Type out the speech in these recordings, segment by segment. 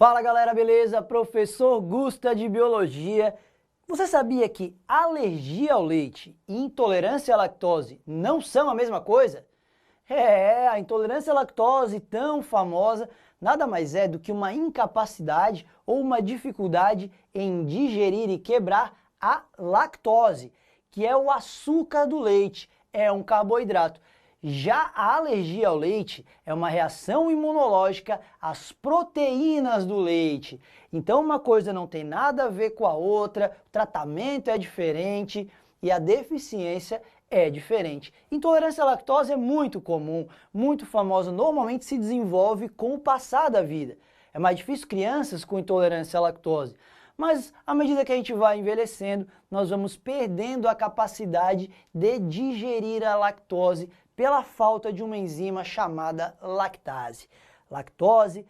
Fala galera, beleza? Professor Gusta de Biologia. Você sabia que alergia ao leite e intolerância à lactose não são a mesma coisa? A intolerância à lactose, tão famosa, nada mais é do que uma incapacidade ou uma dificuldade em digerir e quebrar a lactose, que é o açúcar do leite, é um carboidrato. Já a alergia ao leite é uma reação imunológica às proteínas do leite. Então uma coisa não tem nada a ver com a outra, o tratamento é diferente e a deficiência é diferente. Intolerância à lactose é muito comum, muito famosa, normalmente se desenvolve com o passar da vida. É mais difícil crianças com intolerância à lactose. Mas à medida que a gente vai envelhecendo, nós vamos perdendo a capacidade de digerir a lactose pela falta de uma enzima chamada lactase. Lactose,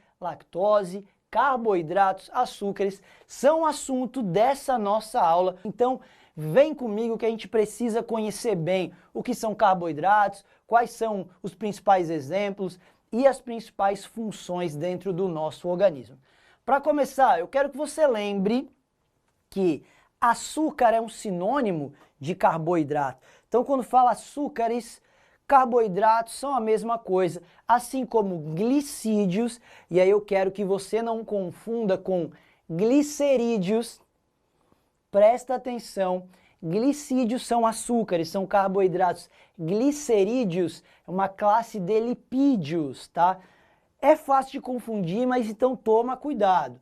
carboidratos, açúcares são assunto dessa nossa aula. Então, vem comigo que a gente precisa conhecer bem o que são carboidratos, quais são os principais exemplos e as principais funções dentro do nosso organismo. Para começar, eu quero que você lembre que açúcar é um sinônimo de carboidrato. Então, quando fala açúcares, carboidratos são a mesma coisa, assim como glicídios, e aí eu quero que você não confunda com glicerídeos. Presta atenção, glicídios são açúcares, são carboidratos. Glicerídeos é uma classe de lipídios, tá? É fácil de confundir, mas então toma cuidado.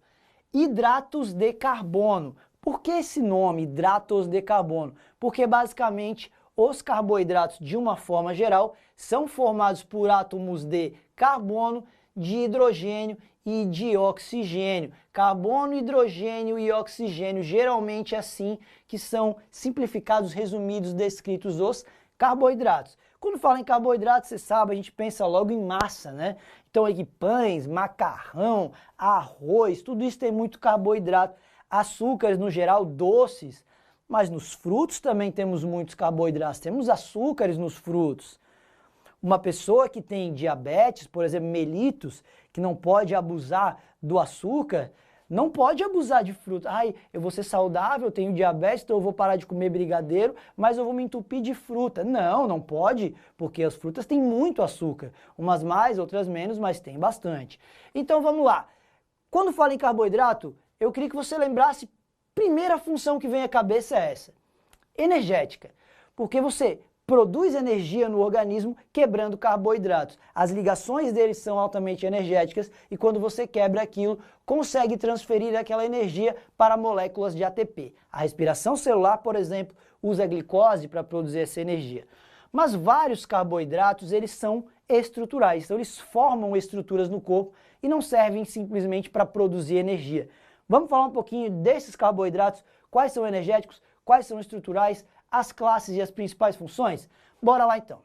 Hidratos de carbono. Por que esse nome, hidratos de carbono? Porque basicamente os carboidratos, de uma forma geral, são formados por átomos de carbono, de hidrogênio e de oxigênio. Carbono, hidrogênio e oxigênio, geralmente assim que são simplificados, resumidos, descritos os carboidratos. Quando fala em carboidratos, você sabe, a gente pensa logo em massa, né? Então aqui pães, macarrão, arroz, tudo isso tem muito carboidrato. Açúcares no geral, doces, mas nos frutos também temos muitos carboidratos, temos açúcares nos frutos. Uma pessoa que tem diabetes, por exemplo, mellitus, que não pode abusar do açúcar, não pode abusar de fruta. Ai, eu vou ser saudável, eu tenho diabetes, então eu vou parar de comer brigadeiro, mas eu vou me entupir de fruta. Não, não pode, porque as frutas têm muito açúcar. Umas mais, outras menos, mas tem bastante. Então vamos lá. Quando fala em carboidrato, eu queria que você lembrasse, primeira função que vem à cabeça é essa, energética. Porque você produz energia no organismo quebrando carboidratos. As ligações deles são altamente energéticas e quando você quebra aquilo, consegue transferir aquela energia para moléculas de ATP. A respiração celular, por exemplo, usa a glicose para produzir essa energia. Mas vários carboidratos, eles são estruturais, então eles formam estruturas no corpo e não servem simplesmente para produzir energia. Vamos falar um pouquinho desses carboidratos, quais são energéticos, quais são estruturais, as classes e as principais funções? Bora lá então.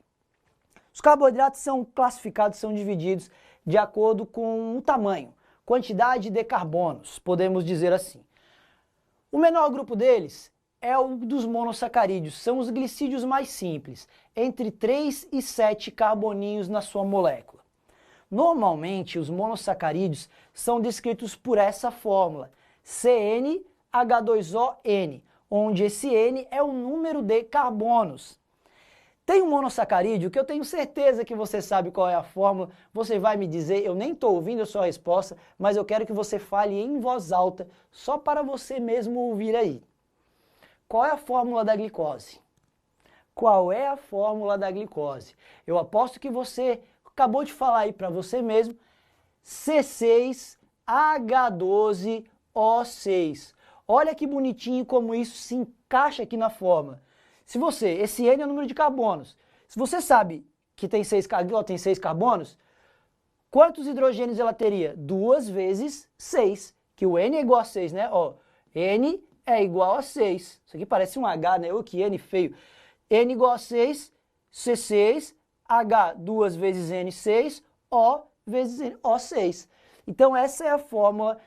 Os carboidratos são classificados, são divididos de acordo com o tamanho, quantidade de carbonos, podemos dizer assim. O menor grupo deles é o dos monossacarídeos, são os glicídios mais simples, entre 3 e 7 carboninhos na sua molécula. Normalmente, os monossacarídeos são descritos por essa fórmula, CnH2ON, onde esse N é o número de carbonos. Tem um monossacarídeo que eu tenho certeza que você sabe qual é a fórmula, você vai me dizer, eu nem estou ouvindo a sua resposta, mas eu quero que você fale em voz alta, só para você mesmo ouvir aí. Qual é a fórmula da glicose? Qual é a fórmula da glicose? Eu aposto que você acabou de falar aí para você mesmo, C6H12O6. Olha que bonitinho como isso se encaixa aqui na fórmula. Se você, esse N é o número de carbonos, se você sabe que tem 6 carbonos, quantos hidrogênios ela teria? 2 vezes 6, que o N é igual a 6, né? Ó, N é igual a 6. Isso aqui parece um H, né? Ô, que N feio. N igual a 6, C6, H 2 vezes N6, O vezes N, O6. Então essa é a fórmula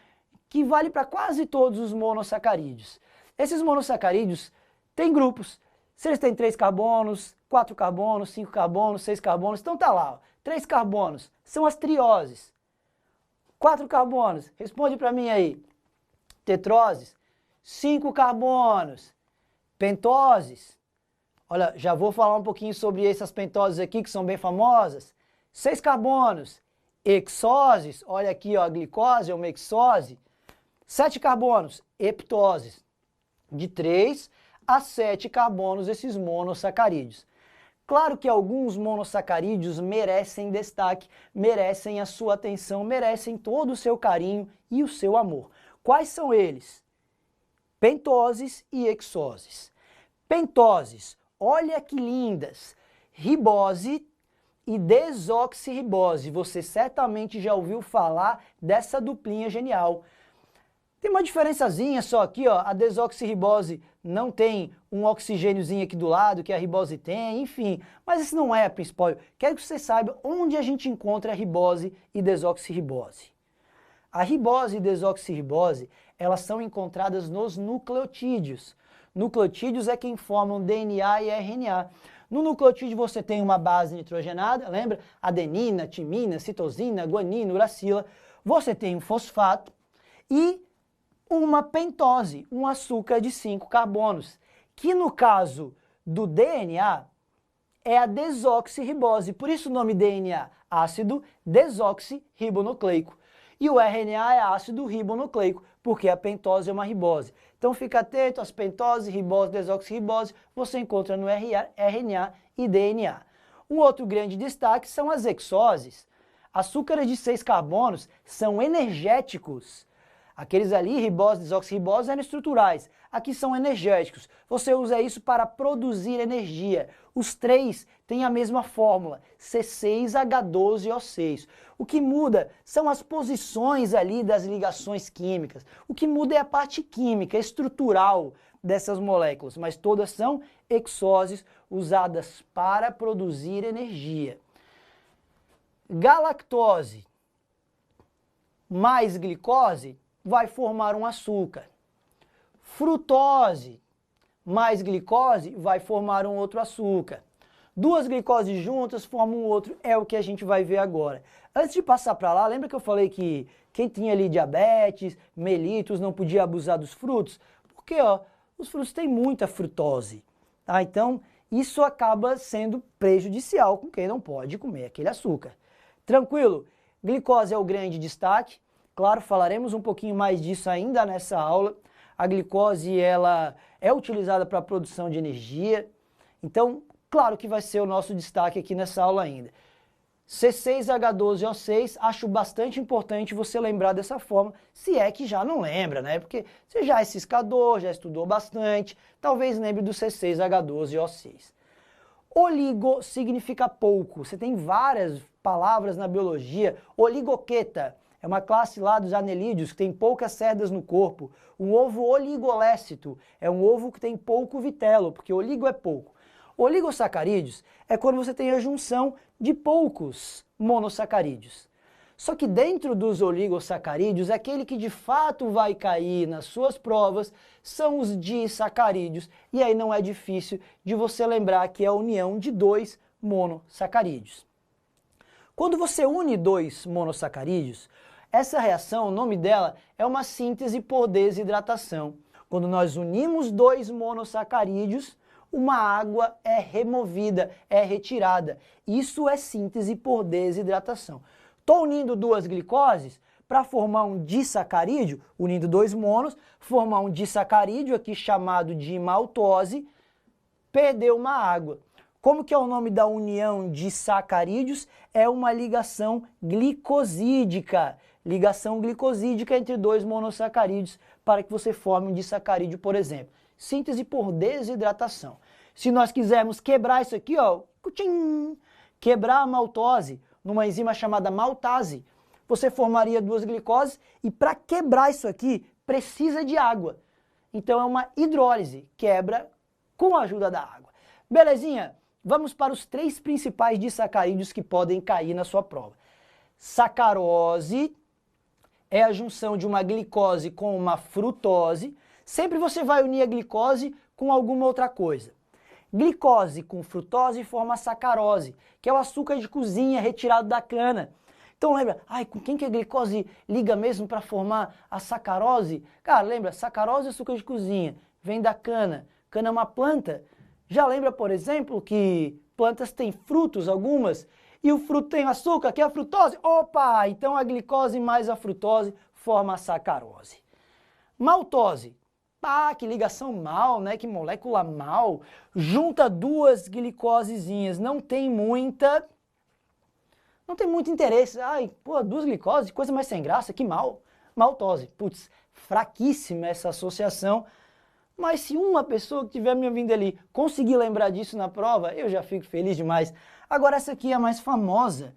que vale para quase todos os monossacarídeos. Esses monossacarídeos têm grupos. Se eles têm 3 carbonos, 4 carbonos, 5 carbonos, 6 carbonos, então tá lá, ó, 3 carbonos, são as trioses. 4 carbonos, responde para mim aí. Tetroses, 5 carbonos. Pentoses, olha, já vou falar um pouquinho sobre essas pentoses aqui que são bem famosas. 6 carbonos. Hexoses, olha aqui, ó, a glicose é uma hexose. 7 carbonos, heptoses. De 3 a 7 carbonos esses monossacarídeos. Claro que alguns monossacarídeos merecem destaque, merecem a sua atenção, merecem todo o seu carinho e o seu amor. Quais são eles? Pentoses e hexoses. Pentoses, olha que lindas! Ribose e desoxirribose. Você certamente já ouviu falar dessa duplinha genial. Tem uma diferençazinha só aqui, ó, a desoxirribose não tem um oxigêniozinho aqui do lado que a ribose tem, enfim, mas isso não é a principal. Quero que você saiba onde a gente encontra a ribose e desoxirribose. A ribose e desoxirribose, elas são encontradas nos nucleotídeos. Nucleotídeos é quem formam DNA e RNA. No nucleotídeo você tem uma base nitrogenada, lembra? Adenina, timina, citosina, guanina, uracila. Você tem um fosfato e uma pentose, um açúcar de 5 carbonos, que no caso do DNA é a desoxirribose, por isso o nome DNA, ácido desoxirribonucleico. E o RNA é ácido ribonucleico, porque a pentose é uma ribose. Então fica atento às pentoses, ribose, desoxirribose, você encontra no RNA e DNA. Um outro grande destaque são as hexoses. Açúcares de 6 carbonos são energéticos. Aqueles ali, ribose, desoxirribose, eram estruturais. Aqui são energéticos. Você usa isso para produzir energia. Os três têm a mesma fórmula, C6H12O6. O que muda são as posições ali das ligações químicas. O que muda é a parte química, estrutural dessas moléculas, mas todas são hexoses usadas para produzir energia. Galactose mais glicose vai formar um açúcar. Frutose mais glicose vai formar um outro açúcar. Duas glicoses juntas formam um outro, é o que a gente vai ver agora. Antes de passar para lá, lembra que eu falei que quem tinha ali diabetes, mellitus, não podia abusar dos frutos? Porque ó, os frutos têm muita frutose, tá? Então isso acaba sendo prejudicial com quem não pode comer aquele açúcar. Tranquilo? Glicose é o grande destaque. Claro, falaremos um pouquinho mais disso ainda nessa aula. A glicose ela é utilizada para a produção de energia. Então, claro que vai ser o nosso destaque aqui nessa aula ainda. C6H12O6, acho bastante importante você lembrar dessa forma, se é que já não lembra, né? Porque você já é ciscador, já estudou bastante, talvez lembre do C6H12O6. Oligo significa pouco. Você tem várias palavras na biologia. Oligoqueta é uma classe lá dos anelídeos que tem poucas cerdas no corpo. Um ovo oligolécito é um ovo que tem pouco vitelo, porque oligo é pouco. Oligosacarídeos é quando você tem a junção de poucos monossacarídeos. Só que dentro dos oligosacarídeos, aquele que de fato vai cair nas suas provas são os disacarídeos. E aí não é difícil de você lembrar que é a união de 2 monossacarídeos. Quando você une 2 monossacarídeos, essa reação, o nome dela é uma síntese por desidratação. Quando nós unimos 2 monossacarídeos, uma água é removida, é retirada. Isso é síntese por desidratação. Estou unindo 2 glicoses para formar um disacarídeo, unindo 2 monos, formar um disacarídeo aqui chamado de maltose, perdeu uma água. Como que é o nome da união de sacarídeos? É uma ligação glicosídica. Ligação glicosídica entre 2 monossacarídeos para que você forme um disacarídeo, por exemplo. Síntese por desidratação. Se nós quisermos quebrar isso aqui, ó, quebrar a maltose numa enzima chamada maltase, você formaria 2 glicoses e para quebrar isso aqui precisa de água. Então é uma hidrólise, quebra com a ajuda da água. Belezinha? Vamos para os 3 principais disacarídeos que podem cair na sua prova. Sacarose é a junção de uma glicose com uma frutose. Sempre você vai unir a glicose com alguma outra coisa. Glicose com frutose forma sacarose, que é o açúcar de cozinha retirado da cana. Então lembra, com quem que a glicose liga mesmo para formar a sacarose? Cara, lembra, sacarose é açúcar de cozinha, vem da cana. Cana é uma planta. Já lembra, por exemplo, que plantas têm frutos, algumas, e o fruto tem açúcar, que é a frutose? Opa, então a glicose mais a frutose forma a sacarose. Maltose. Que ligação mal, né? Que molécula mal. Junta duas glicosezinhas, não tem muito interesse. Duas glicoses, coisa mais sem graça, que mal. Maltose. Putz, fraquíssima essa associação. Mas se uma pessoa que estiver me ouvindo ali conseguir lembrar disso na prova, eu já fico feliz demais. Agora essa aqui é a mais famosa.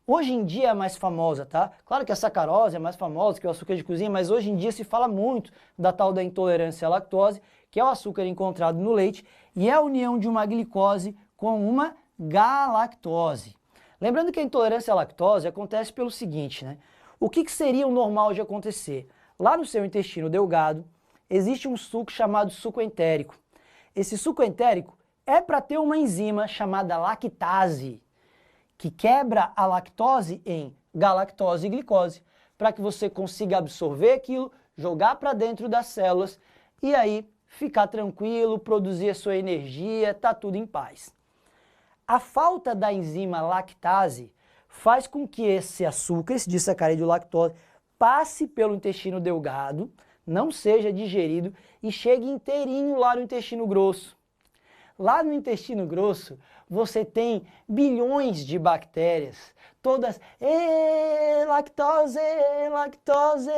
Hoje em dia é a mais famosa, tá? Claro que a sacarose é mais famosa que o açúcar de cozinha, mas hoje em dia se fala muito da tal da intolerância à lactose, que é o açúcar encontrado no leite, e é a união de uma glicose com uma galactose. Lembrando que a intolerância à lactose acontece pelo seguinte, né? O que seria o normal de acontecer? Lá no seu intestino delgado, existe um suco chamado suco entérico. Esse suco entérico é para ter uma enzima chamada lactase, que quebra a lactose em galactose e glicose, para que você consiga absorver aquilo, jogar para dentro das células e aí ficar tranquilo, produzir a sua energia, tá tudo em paz. A falta da enzima lactase faz com que esse açúcar, esse disacarídeo lactose, passe pelo intestino delgado, não seja digerido e chegue inteirinho lá no intestino grosso. Lá no intestino grosso, você tem bilhões de bactérias, todas, lactose, lactose,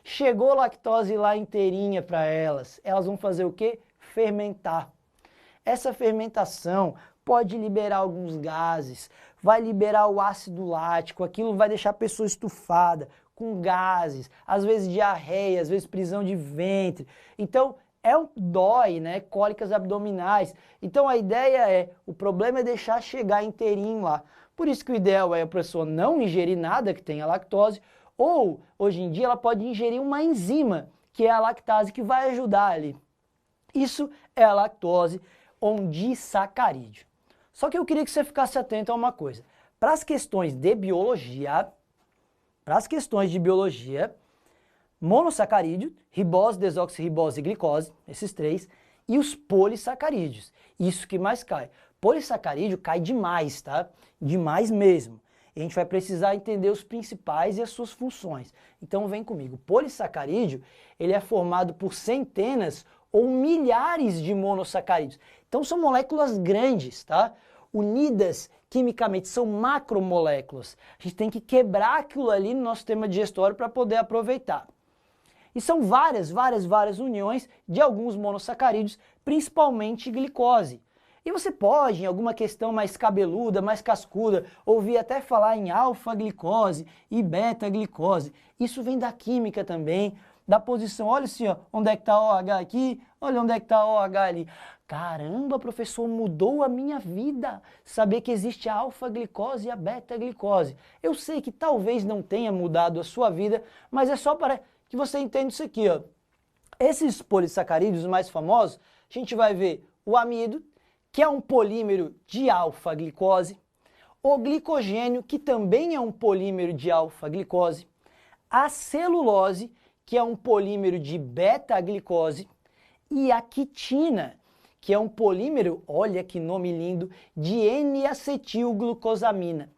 chegou lactose lá inteirinha para elas. Elas vão fazer o quê? Fermentar. Essa fermentação pode liberar alguns gases, vai liberar o ácido lático, aquilo vai deixar a pessoa estufada, com gases, às vezes diarreia, às vezes prisão de ventre. Então, dói, né? Cólicas abdominais. Então a ideia o problema é deixar chegar inteirinho lá. Por isso que o ideal é a pessoa não ingerir nada que tenha lactose, ou hoje em dia ela pode ingerir uma enzima, que é a lactase, que vai ajudar ali. Isso é a lactose ou um disacarídeo. Só que eu queria que você ficasse atento a uma coisa. Para as questões de biologia, monossacarídeo, ribose, desoxirribose e glicose, esses três, e os polissacarídeos, isso que mais cai. Polissacarídeo cai demais, tá? Demais mesmo. E a gente vai precisar entender os principais e as suas funções. Então vem comigo. Polissacarídeo, ele é formado por centenas ou milhares de monossacarídeos. Então são moléculas grandes, tá? Unidas quimicamente, são macromoléculas. A gente tem que quebrar aquilo ali no nosso sistema digestório para poder aproveitar. E são várias uniões de alguns monossacarídeos, principalmente glicose. E você pode, em alguma questão mais cabeluda, mais cascuda, ouvir até falar em alfa-glicose e beta-glicose. Isso vem da química também, da posição. Olha assim, ó, onde é que está OH aqui, olha onde é que está OH ali. Caramba, professor, mudou a minha vida saber que existe a alfa-glicose e a beta-glicose. Eu sei que talvez não tenha mudado a sua vida, mas é só para que você entenda isso aqui, ó. Esses polissacarídeos mais famosos, a gente vai ver o amido, que é um polímero de alfa-glicose, o glicogênio, que também é um polímero de alfa-glicose, a celulose, que é um polímero de beta-glicose, e a quitina, que é um polímero, olha que nome lindo, de N-acetilglucosamina.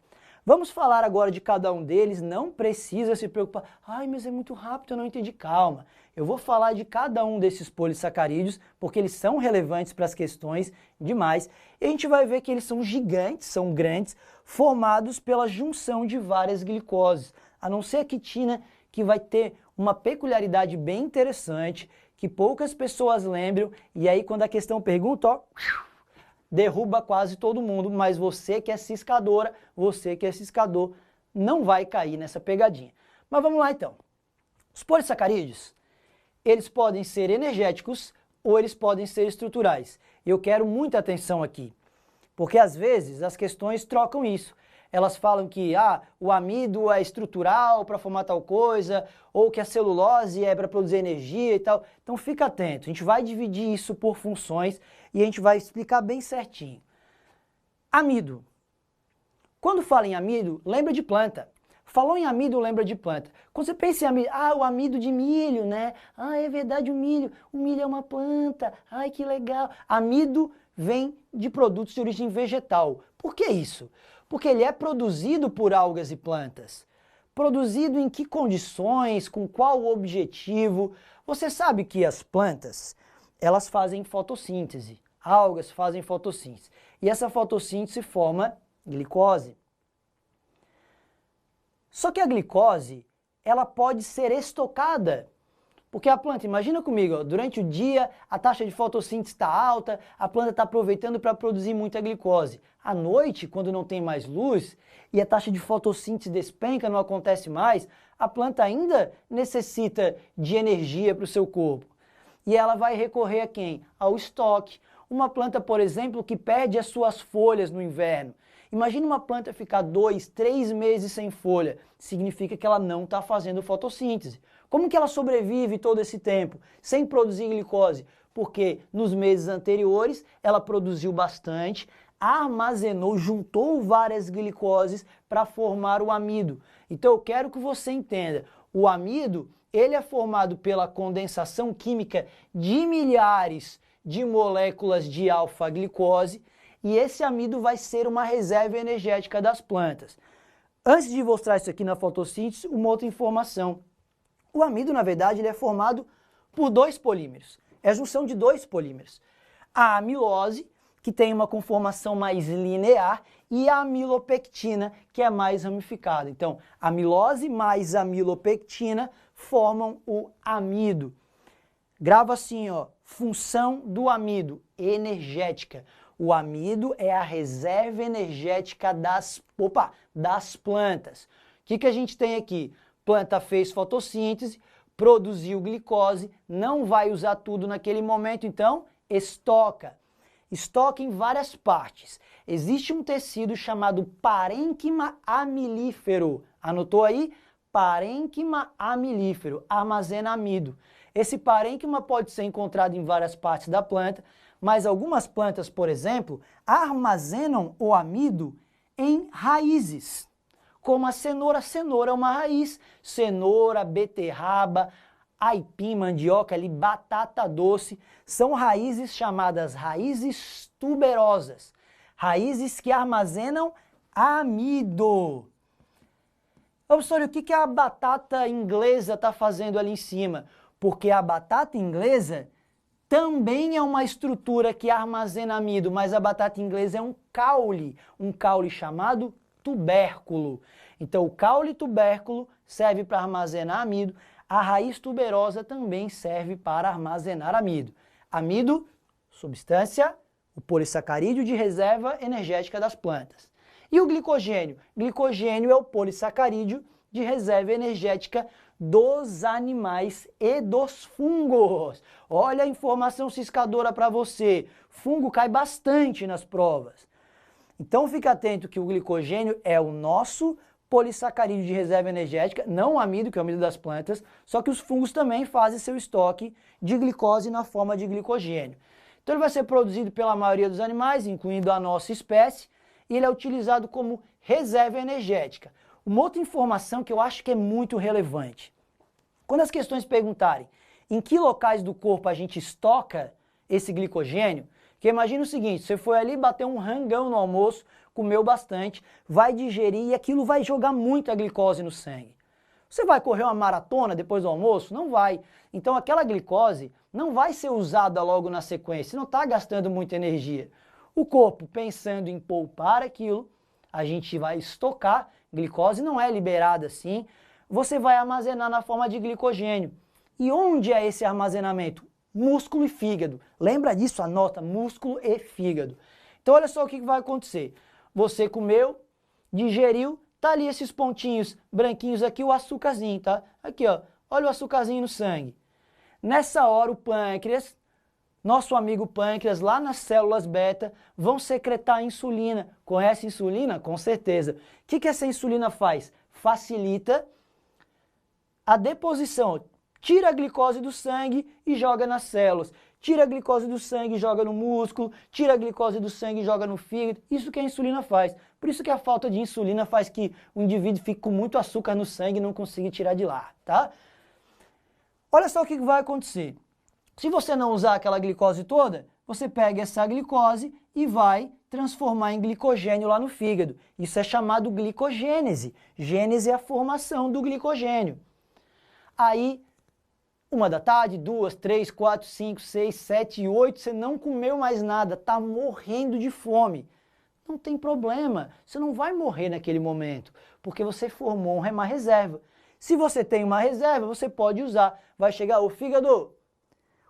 Vamos falar agora de cada um deles, não precisa se preocupar. Mas é muito rápido, eu não entendi. Calma, eu vou falar de cada um desses polissacarídeos, porque eles são relevantes para as questões demais. E a gente vai ver que eles são gigantes, são grandes, formados pela junção de várias glicoses. A não ser a quitina, que vai ter uma peculiaridade bem interessante, que poucas pessoas lembram, e aí quando a questão pergunta, ó, derruba quase todo mundo, mas você que é ciscadora, você que é ciscador, não vai cair nessa pegadinha. Mas vamos lá então. Os polissacarídeos, eles podem ser energéticos ou eles podem ser estruturais. Eu quero muita atenção aqui, porque às vezes as questões trocam isso. Elas falam que o amido é estrutural para formar tal coisa, ou que a celulose é para produzir energia e tal. Então fica atento, a gente vai dividir isso por funções e a gente vai explicar bem certinho. Amido. Quando fala em amido, lembra de planta. Falou em amido, lembra de planta. Quando você pensa em amido, o amido de milho, né? É verdade, o milho é uma planta, ai que legal. Amido vem de produtos de origem vegetal. Por que isso? Porque ele é produzido por algas e plantas. Produzido em que condições, com qual objetivo? Você sabe que as plantas, elas fazem fotossíntese. Algas fazem fotossíntese. E essa fotossíntese forma glicose. Só que a glicose, ela pode ser estocada. Porque a planta, imagina comigo, ó, durante o dia a taxa de fotossíntese está alta, a planta está aproveitando para produzir muita glicose. À noite, quando não tem mais luz e a taxa de fotossíntese despenca, não acontece mais, a planta ainda necessita de energia para o seu corpo. E ela vai recorrer a quem? Ao estoque. Uma planta, por exemplo, que perde as suas folhas no inverno. Imagina uma planta ficar 2, 3 meses sem folha. Significa que ela não está fazendo fotossíntese. Como que ela sobrevive todo esse tempo sem produzir glicose? Porque nos meses anteriores ela produziu bastante, armazenou, juntou várias glicoses para formar o amido. Então eu quero que você entenda, o amido ele é formado pela condensação química de milhares de moléculas de alfa-glicose e esse amido vai ser uma reserva energética das plantas. Antes de mostrar isso aqui na fotossíntese, uma outra informação. O amido, na verdade, ele é formado por 2 polímeros. É a junção de 2 polímeros. A amilose, que tem uma conformação mais linear, e a amilopectina, que é mais ramificada. Então, amilose mais amilopectina formam o amido. Grava assim, ó, função do amido, energética. O amido é a reserva energética das plantas. O que a gente tem aqui? Planta fez fotossíntese, produziu glicose, não vai usar tudo naquele momento, então estoca. Estoca em várias partes. Existe um tecido chamado parênquima amilífero. Anotou aí? Parênquima amilífero, armazena amido. Esse parênquima pode ser encontrado em várias partes da planta, mas algumas plantas, por exemplo, armazenam o amido em raízes, como a cenoura. Cenoura é uma raiz, cenoura, beterraba, aipim, mandioca, ali, batata doce, são raízes chamadas raízes tuberosas, raízes que armazenam amido. Professor, o que a batata inglesa está fazendo ali em cima? Porque a batata inglesa também é uma estrutura que armazena amido, mas a batata inglesa é um caule chamado tubérculo. Então o caule tubérculo serve para armazenar amido, a raiz tuberosa também serve para armazenar amido. Amido, substância, o polissacarídeo de reserva energética das plantas. E o glicogênio? Glicogênio é o polissacarídeo de reserva energética dos animais e dos fungos. Olha a informação ciscadora para você. Fungo cai bastante nas provas. Então fica atento que o glicogênio é o nosso polissacarídeo de reserva energética, não o amido, que é o amido das plantas, só que os fungos também fazem seu estoque de glicose na forma de glicogênio. Então ele vai ser produzido pela maioria dos animais, incluindo a nossa espécie, e ele é utilizado como reserva energética. Uma outra informação que eu acho que é muito relevante. Quando as questões perguntarem em que locais do corpo a gente estoca esse glicogênio, que imagina o seguinte, você foi ali bater um rangão no almoço, comeu bastante, vai digerir e aquilo vai jogar muita glicose no sangue. Você vai correr uma maratona depois do almoço? Não vai. Então aquela glicose não vai ser usada logo na sequência, não está gastando muita energia. O corpo, pensando em poupar aquilo, a gente vai estocar, glicose não é liberada assim, você vai armazenar na forma de glicogênio. E onde é esse armazenamento? Músculo e fígado. Lembra disso? Anota, músculo e fígado. Então olha só o que vai acontecer. Você comeu, digeriu, tá ali esses pontinhos branquinhos aqui, o açúcarzinho, tá? Aqui, ó, olha o açúcarzinho no sangue. Nessa hora o pâncreas, nosso amigo pâncreas, lá nas células beta, vão secretar insulina. Conhece insulina? Com certeza. O que essa insulina faz? Facilita a deposição. Tira a glicose do sangue e joga nas células. tira a glicose do sangue e joga no músculo, tira a glicose do sangue e joga no fígado. Isso que a insulina faz. Por isso que a falta de insulina faz que o indivíduo fique com muito açúcar no sangue e não consiga tirar de lá, tá? Olha só o que vai acontecer. Se você não usar aquela glicose toda, você pega essa glicose e vai transformar em glicogênio lá no fígado. Isso é chamado glicogênese. Gênese é a formação do glicogênio. Aí, 1 da tarde, 2, 3, 4, 5, 6, 7, 8, você não comeu mais nada, está morrendo de fome. Não tem problema, você não vai morrer naquele momento, porque você formou uma reserva. Se você tem uma reserva, você pode usar. Vai chegar, ô fígado,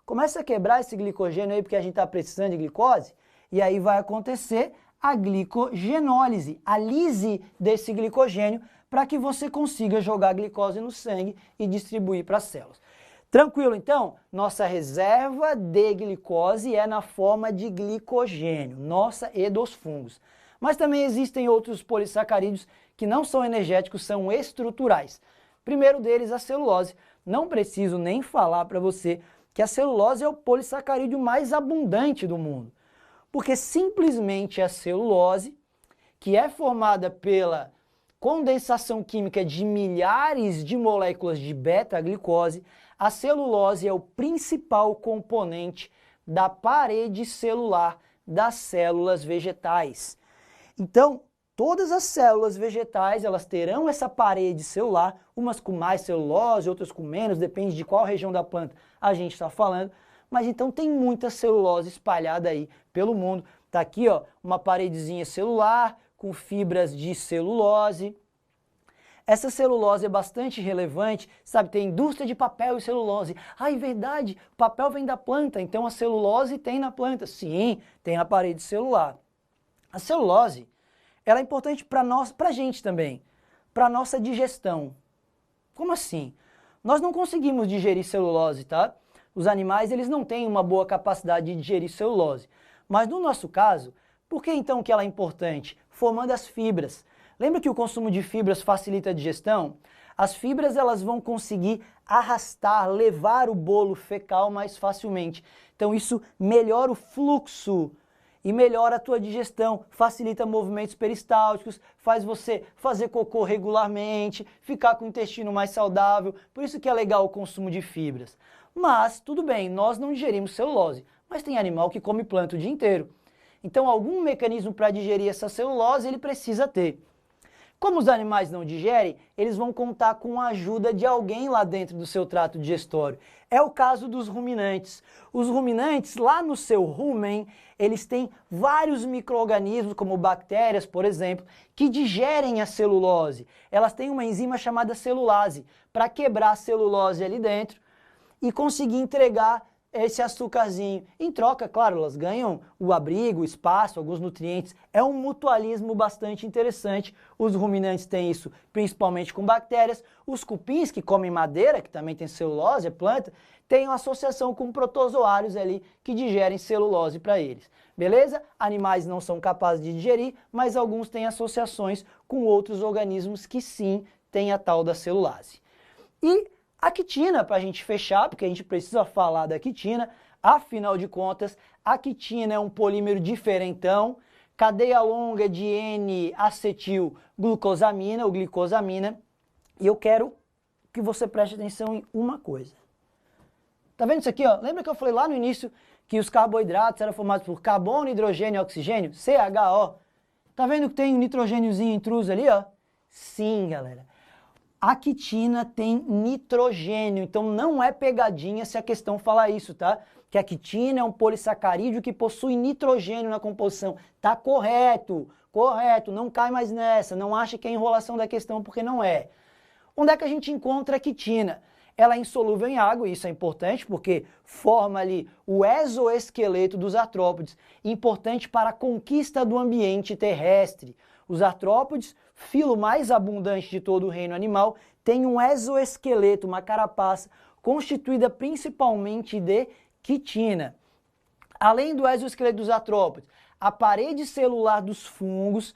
começa a quebrar esse glicogênio aí, porque a gente está precisando de glicose, e aí vai acontecer a glicogenólise, a lise desse glicogênio, para que você consiga jogar a glicose no sangue e distribuir para as células. Tranquilo, então? Nossa reserva de glicose é na forma de glicogênio, nossa e dos fungos. Mas também existem outros polissacarídeos que não são energéticos, são estruturais. Primeiro deles, a celulose. Não preciso nem falar para você que a celulose é o polissacarídeo mais abundante do mundo. Porque simplesmente a celulose, que é formada pela condensação química de milhares de moléculas de beta-glicose, a celulose é o principal componente da parede celular das células vegetais. Então, todas as células vegetais, elas terão essa parede celular, umas com mais celulose, outras com menos, depende de qual região da planta a gente está falando, mas então tem muita celulose espalhada aí pelo mundo. Tá aqui, ó, uma paredezinha celular com fibras de celulose. Essa celulose é bastante relevante, sabe, tem indústria de papel e celulose. Ah, é verdade, o papel vem da planta, então a celulose tem na planta. Sim, tem a parede celular. A celulose, ela é importante para nós, para a gente também, para a nossa digestão. Como assim? Nós não conseguimos digerir celulose, tá? Os animais, eles não têm uma boa capacidade de digerir celulose. Mas no nosso caso, por que então que ela é importante? Formando as fibras. Lembra que o consumo de fibras facilita a digestão? As fibras, elas vão conseguir arrastar, levar o bolo fecal mais facilmente. Então isso melhora o fluxo e melhora a tua digestão, facilita movimentos peristálticos, faz você fazer cocô regularmente, ficar com o intestino mais saudável. Por isso que é legal o consumo de fibras. Mas, tudo bem, nós não digerimos celulose, mas tem animal que come planta o dia inteiro. Então, algum mecanismo para digerir essa celulose ele precisa ter. Como os animais não digerem, eles vão contar com a ajuda de alguém lá dentro do seu trato digestório. É o caso dos ruminantes. Os ruminantes, lá no seu rumen, eles têm vários micro-organismos, como bactérias, por exemplo, que digerem a celulose. Elas têm uma enzima chamada celulase, para quebrar a celulose ali dentro e conseguir entregar esse açúcarzinho. Em troca, claro, elas ganham o abrigo, o espaço, alguns nutrientes. É um mutualismo bastante interessante. Os ruminantes têm isso principalmente com bactérias. Os cupins, que comem madeira, que também tem celulose, é planta, têm uma associação com protozoários ali que digerem celulose para eles. Beleza? Animais não são capazes de digerir, mas alguns têm associações com outros organismos que sim têm a tal da celulase. E a quitina, para a gente fechar, porque a gente precisa falar da quitina, afinal de contas, a quitina é um polímero diferentão, cadeia longa de N-acetil-glucosamina, ou glicosamina, e eu quero que você preste atenção em uma coisa. Tá vendo isso aqui, ó? Lembra que eu falei lá no início que os carboidratos eram formados por carbono, hidrogênio e oxigênio? CHO. Tá vendo que tem um nitrogêniozinho intruso ali, ó? Sim, galera. A quitina tem nitrogênio, então não é pegadinha se a questão falar isso, tá? Que a quitina é um polissacarídeo que possui nitrogênio na composição. Tá correto, correto, não cai mais nessa, não acha que é enrolação da questão porque não é. Onde é que a gente encontra a quitina? Ela é insolúvel em água, e isso é importante porque forma ali o exoesqueleto dos artrópodes, importante para a conquista do ambiente terrestre. Os artrópodes, filo mais abundante de todo o reino animal, têm um exoesqueleto, uma carapaça, constituída principalmente de quitina. Além do exoesqueleto dos artrópodes, a parede celular dos fungos,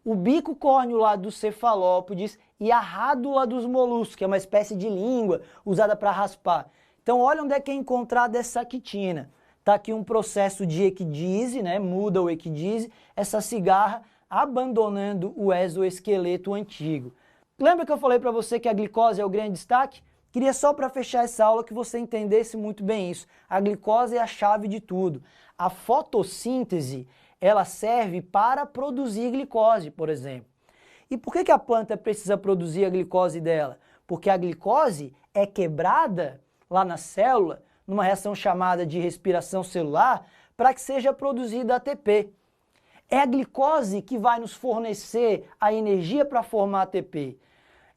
o bico cornular dos cefalópodes e a rádula dos moluscos, que é uma espécie de língua usada para raspar. Então olha onde é que é encontrada essa quitina. Está aqui um processo de equidise, né? Muda o equidise, essa cigarra abandonando o exoesqueleto antigo. Lembra que eu falei para você que a glicose é o grande destaque? Queria só para fechar essa aula que você entendesse muito bem isso. A glicose é a chave de tudo. A fotossíntese, ela serve para produzir glicose, por exemplo. E por que a planta precisa produzir a glicose dela? Porque a glicose é quebrada lá na célula, numa reação chamada de respiração celular, para que seja produzida ATP. É a glicose que vai nos fornecer a energia para formar ATP.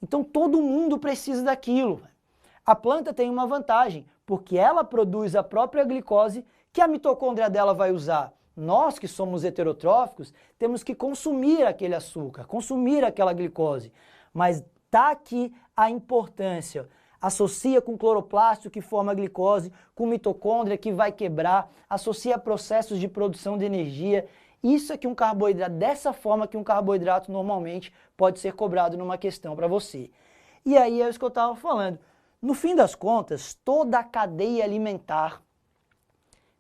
Então todo mundo precisa daquilo. A planta tem uma vantagem, porque ela produz a própria glicose que a mitocôndria dela vai usar. Nós que somos heterotróficos temos que consumir aquele açúcar, consumir aquela glicose. Mas está aqui a importância. Associa com cloroplásto que forma a glicose, com mitocôndria que vai quebrar, associa processos de produção de energia. Isso é que um carboidrato, dessa forma que um carboidrato normalmente pode ser cobrado numa questão para você. E aí é isso que eu estava falando. No fim das contas, toda a cadeia alimentar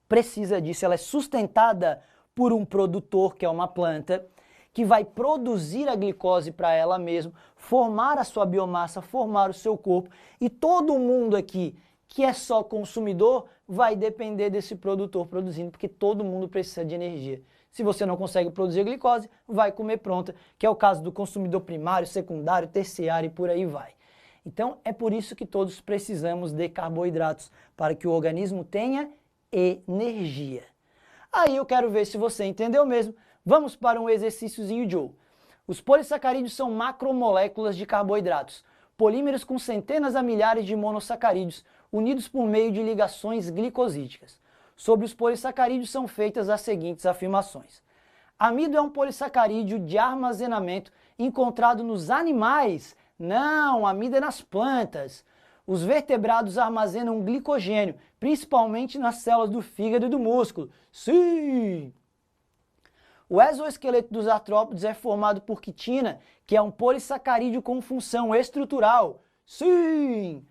precisa disso. Ela é sustentada por um produtor, que é uma planta, que vai produzir a glicose para ela mesma, formar a sua biomassa, formar o seu corpo. E todo mundo aqui que é só consumidor vai depender desse produtor produzindo, porque todo mundo precisa de energia. Se você não consegue produzir glicose, vai comer pronta, que é o caso do consumidor primário, secundário, terciário e por aí vai. Então é por isso que todos precisamos de carboidratos, para que o organismo tenha energia. Aí eu quero ver se você entendeu mesmo. Vamos para um exercíciozinho, Joe. Os polissacarídeos são macromoléculas de carboidratos, polímeros com centenas a milhares de monossacarídeos, unidos por meio de ligações glicosídicas. Sobre os polissacarídeos são feitas as seguintes afirmações. Amido é um polissacarídeo de armazenamento encontrado nos animais. Não, amido é nas plantas. Os vertebrados armazenam glicogênio, principalmente nas células do fígado e do músculo. Sim! O exoesqueleto dos artrópodes é formado por quitina, que é um polissacarídeo com função estrutural. Sim!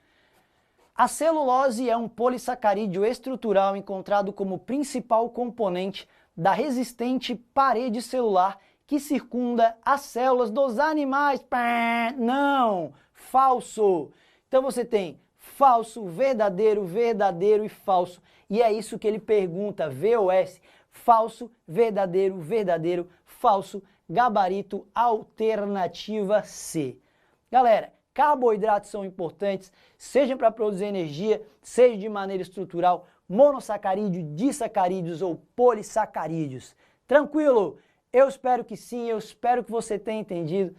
A celulose é um polissacarídeo estrutural encontrado como principal componente da resistente parede celular que circunda as células dos animais. Não! Falso! Então você tem falso, verdadeiro, verdadeiro e falso. E é isso que ele pergunta, VOS. Falso, verdadeiro, verdadeiro, falso, gabarito, alternativa C. Galera, carboidratos são importantes, seja para produzir energia, seja de maneira estrutural, monossacarídeo, disacarídeos ou polissacarídeos. Tranquilo? Eu espero que sim, eu espero que você tenha entendido.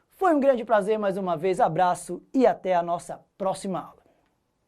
Foi um grande prazer mais uma vez, abraço e até a nossa próxima aula.